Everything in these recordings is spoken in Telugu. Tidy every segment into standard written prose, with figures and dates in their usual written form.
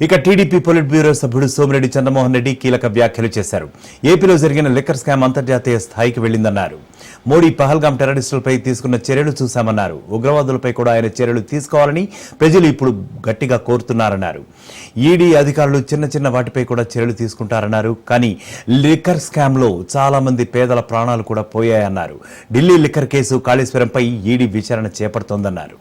ఇక టీడీపీ పొలిట్ బ్యూరో సభ్యుడు సోమిరెడ్డి చంద్రమోహన్ రెడ్డి కీలక వ్యాఖ్యలు చేశారు. ఏపీలో జరిగిన లిక్కర్ స్కామ్ అంతర్జాతీయ స్థాయికి వెళ్లిందన్నారు. మోడీ పహల్గాం టెర్రరిస్టులపై తీసుకున్న చర్యలు చూశామన్నారు. ఉగ్రవాదులపై కూడా ఆయన చర్యలు తీసుకోవాలని ప్రజలు ఇప్పుడు గట్టిగా కోరుతున్నారన్నారు. ఈడీ అధికారులు చిన్న చిన్న వాటిపై కూడా చర్యలు తీసుకుంటారన్నారు. కానీ లిక్కర్ స్కామ్లో చాలా మంది పేదల ప్రాణాలు కూడా పోయాయన్నారు. ఢిల్లీ లిక్కర్ కేసు కాళేశ్వరంపై ఈడీ విచారణ చేపడుతోందన్నారు.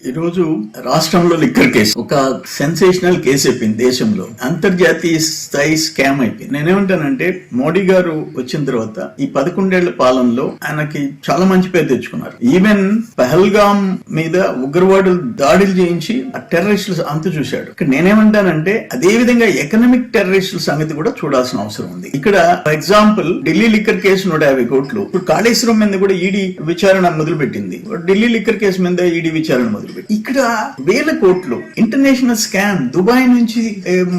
ఈరోజు రాష్ట్రంలో లిక్కర్ కేసు ఒక సెన్సేషనల్ కేసు అయిపోయింది. దేశంలో అంతర్జాతీయ స్థాయి స్కామ్ అయిపోయింది. నేనేమంటానంటే మోడీ గారు వచ్చిన తర్వాత ఈ 11 ఏళ్ల పాలనలో ఆయనకి చాలా మంచి పేరు తెచ్చుకున్నారు. ఈవెన్ పహల్గాం మీద ఉగ్రవాదులు దాడులు చేయించి ఆ టెర్రరిస్టుల అంతు చూశాడు. ఇక్కడ నేనేమంటానంటే అదే విధంగా ఎకనామిక్ టెర్రరిస్టుల సంగతి కూడా చూడాల్సిన అవసరం ఉంది. ఇక్కడ for example Delhi liquor case 150 కోట్లు. ఇప్పుడు కాళేశ్వరం మీద కూడా ఈడీ విచారణ మొదలుపెట్టింది. ఢిల్లీ లిక్కర్ కేసు మీద ఈడీ విచారణ మొదలు. ఇక్కడ 1000 కోట్లు ఇంటర్నేషనల్ స్కామ్, దుబాయ్ నుంచి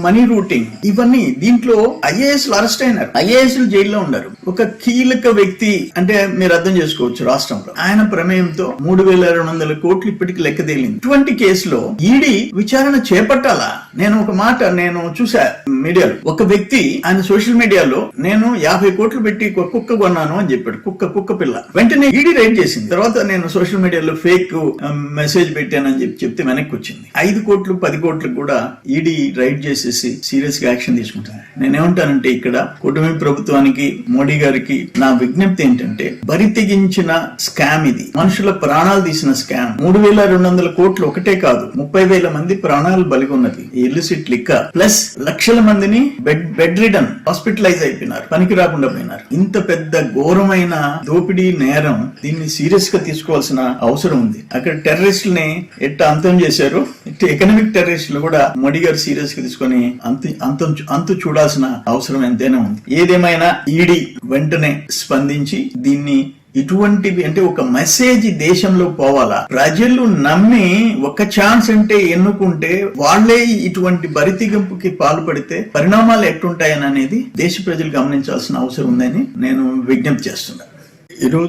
మనీ రూటింగ్, ఇవన్నీ దీంట్లో ఐఏఎస్ అరెస్ట్ అయినారు, ఐఏఎస్ జైల్లో ఉన్నారు. ఒక కీలక వ్యక్తి అంటే మీరు అర్థం చేసుకోవచ్చు రాష్ట్రంలో ఆయన ప్రమేయంతో 3200 కోట్లు ఇప్పటికి లెక్క తేలింది. ఇటువంటి కేసులో ఈడీ విచారణ చేపట్టాలా? నేను చూసా మీడియాలో ఒక వ్యక్తి ఆయన సోషల్ మీడియాలో నేను 50 కోట్లు పెట్టి కుక్క కొన్నాను అని చెప్పాడు. కుక్క పిల్ల. వెంటనే ఈడీ రైడ్ చేసింది. తర్వాత నేను సోషల్ మీడియాలో ఫేక్ మెసేజ్ పెట్టానని చెప్తే వెనక్కి వచ్చింది. 5 కోట్లు 10 కోట్లు కూడా ఈడీ రైడ్ చేసేసి సీరియస్ గా యాక్షన్ తీసుకుంటాను. నేనేమంటానంటే ఇక్కడ కూటమి ప్రభుత్వానికి మోడీ గారికి నా విజ్ఞప్తి ఏంటంటే బరి తెగించిన స్కామ్ ఇది. మనుషుల ప్రాణాలు తీసిన స్కామ్. 3200 కోట్లు ఒకటే కాదు, 30,000 మంది ప్రాణాలు బలిగొన్నది ఇల్లిసిట్ లిక్కర్. ప్లస్ లక్షల మందిని బెడ్ రిడన్ హాస్పిటలైజ్ అయిపోయినారు, పనికి రాకుండా పోయినారు. ఇంత పెద్ద ఘోరమైన దోపిడీ నేరం, దీన్ని సీరియస్ గా తీసుకోవాల్సిన అవసరం ఉంది. అక్కడ టెర్రరిస్టుల్ని ఎట్లా అంతం చేశారు, ఎకనామిక్ టెర్రరిస్టులు కూడా మోడీ గారు సీరియస్ గా తీసుకొని అంతు చూడాల్సిన అవసరం ఎంతైనా ఉంది. ఏదేమైనా ఈడీ వెంటనే స్పందించి దీన్ని ఇటువంటివి అంటే ఒక మెసేజ్ దేశంలో పోవాలా, ప్రజలు నమ్మి ఒక ఛాన్స్ అంటే ఎన్నుకుంటే వాళ్లే ఇటువంటి బరితెగింపుకి పాల్పడితే పరిణామాలు ఎట్లుంటాయని అనేది దేశ ప్రజలు గమనించాల్సిన అవసరం ఉందని నేను విజ్ఞప్తి చేస్తున్నాను. ఈరోజు